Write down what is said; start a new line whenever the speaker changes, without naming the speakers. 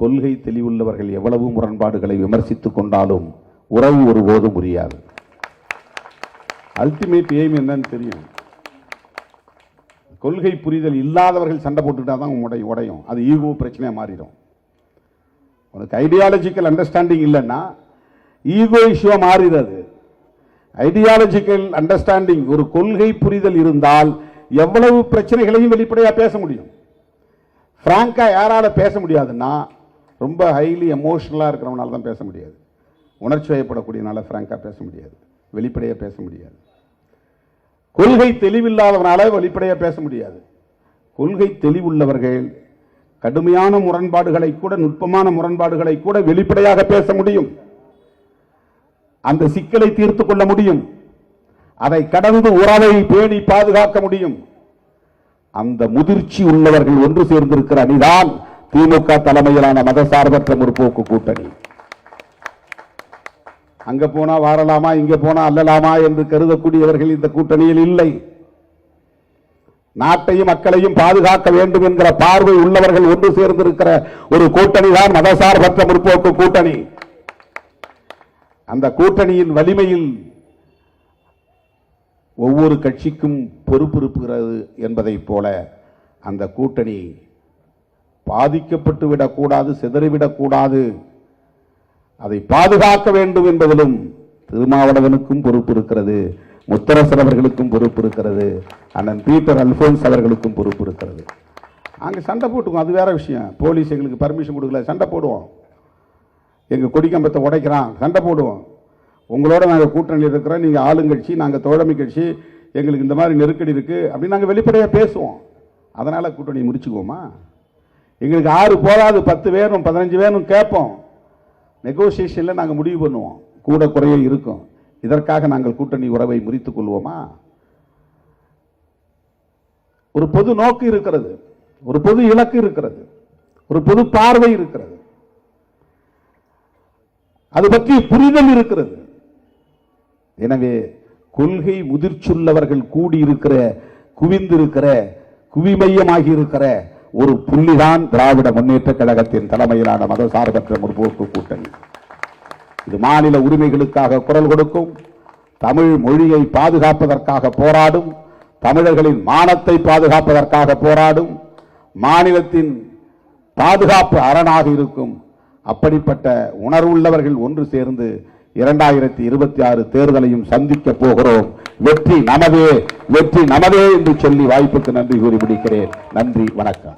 கொள்கை தெளிவுள்ளவர்கள் எவ்வளவு முரண்பாடுகளை விமர்சித்துக் கொண்டாலும் உறவு ஒருபோதும் முடியாது. அல்டிமேட் எய்ம் என்னன்னு தெரியும். கொள்கை புரிதல் இல்லாதவர்கள் சண்டை போட்டுட்டா தான் உடையும். அது ஈகோ பிரச்சனையா மாறிடும். உனக்கு ஐடியாலஜிக்கல் அண்டர்ஸ்டாண்டிங் இல்லைன்னா ஈகோ இஷ்யூவா மாறிடுறது. ஐடியாலஜிக்கல் அண்டர்ஸ்டாண்டிங், ஒரு கொள்கை புரிதல் இருந்தால் எவ்வளவு பிரச்சனைகளையும் வெளிப்படையா பேச முடியும். பிராங்கா யாரால பேச முடியாதுன்னா ரொம்ப ஹைலி எமோஷனலா இருக்கிறவனால தான் பேச முடியாது. உணர்ச்சி வயப்படக்கூடியனால பிராங்கா பேச முடியாது, வெளிப்படையா பேச முடியாது. கொள்கை தெளிவில்லாதவனால வெளிப்படையா பேச முடியாது. கொள்கை தெளிவுள்ளவர்கள் கடுமையான முரண்பாடுகளை கூட, நுட்பமான முரண்பாடுகளை கூட வெளிப்படையாக பேச முடியும். அந்த சிக்கலை தீர்த்துக் கொள்ள முடியும். அதை கடந்து உறவை பேணி பாதுகாக்க முடியும். அந்த முதிர்ச்சி உள்ளவர்கள் ஒன்று சேர்ந்திருக்கிற அணிதான் திமுக தலைமையிலான மதசார்பற்ற முற்போக்கு கூட்டணி. அங்க போனா வாரலாமா, இங்க போனா அல்லலாமா என்று கருதக்கூடியவர்கள் இந்த கூட்டணியில் இல்லை. நாட்டையும் மக்களையும் பாதுகாக்க வேண்டும் என்கிற பார்வை உள்ளவர்கள் ஒன்று சேர்ந்திருக்கிற ஒரு கூட்டணி தான் மதசார்பற்ற முற்போக்கு கூட்டணி. அந்த கூட்டணியின் வலிமையில் ஒவ்வொரு கட்சிக்கும் பொறுப்பு இருக்கிறது என்பதைப் போல அந்த கூட்டணி பாதிக்கப்பட்டு விடக்கூடாது, சிதறிவிடக்கூடாது, அதை பாதுகாக்க வேண்டும் என்பதிலும் திருமாவளவனுக்கும் பொறுப்பு இருக்கிறது, முத்தரசன் அவர்களுக்கும் பொறுப்பு இருக்கிறது, அண்ணன் பீட்டர் அல்போன்ஸ் அவர்களுக்கும் பொறுப்பு இருக்கிறது. அங்கே சண்டை போட்டுக்கும், அது வேற விஷயம். போலீஸ் எங்களுக்கு பர்மிஷன் கொடுக்கல, சண்டை போடுவோம். எங்கள் கொடிக்கம்பத்தை உடைக்கிறான், சண்டை போடுவோம். உங்களோட நாங்கள் கூட்டணியில் இருக்கிறோம், நீங்கள் ஆளுங்கட்சி, நாங்கள் தோழமை கட்சி, எங்களுக்கு இந்த மாதிரி நெருக்கடி இருக்குது அப்படின்னு நாங்கள் வெளிப்படையாக பேசுவோம். அதனால் கூட்டணி முடிச்சுக்குவோமா? எங்களுக்கு 6 போதாது, 10 வேணும், 15 வேணும் கேட்போம். நெகோசியேஷனில் நாங்கள் முடிவு பண்ணுவோம், கூட குறைய இருக்கும். இதற்காக நாங்கள் கூட்டணி உறவை முறித்துக் கொள்வோமா? ஒரு பொது நோக்கு இருக்கிறது, ஒரு பொது இலக்கு இருக்கிறது, ஒரு பொது பார்வை இருக்கிறது, அது பற்றி புரிதல் இருக்கிறது. எனவே கொள்கை முதிர்ச்சியுள்ளவர்கள் கூடியிருக்கிற, குவிந்திருக்கிற, குவிமையமாகி இருக்கிற ஒரு புள்ளிதான் திராவிட முன்னேற்ற கழகத்தின் தலைமையிலான மதசார்பற்ற முற்போக்கு கூட்டணி. இது மாநில உரிமைகளுக்காக குரல் கொடுக்கும், தமிழ் மொழியை பாதுகாப்பதற்காக போராடும், தமிழர்களின் மானத்தை பாதுகாப்பதற்காக போராடும், மாநிலத்தின் பாதுகாப்பு அரணாக இருக்கும். அப்படிப்பட்ட உணர்வுள்ளவர்கள் ஒன்று சேர்ந்து 2026 தேர்தலையும் சந்திக்க போகிறோம். வெற்றி நமதே, வெற்றி நமதே என்று சொல்லி வாய்ப்புக்கு நன்றி கூறி முடிக்கிறேன். நன்றி, வணக்கம்.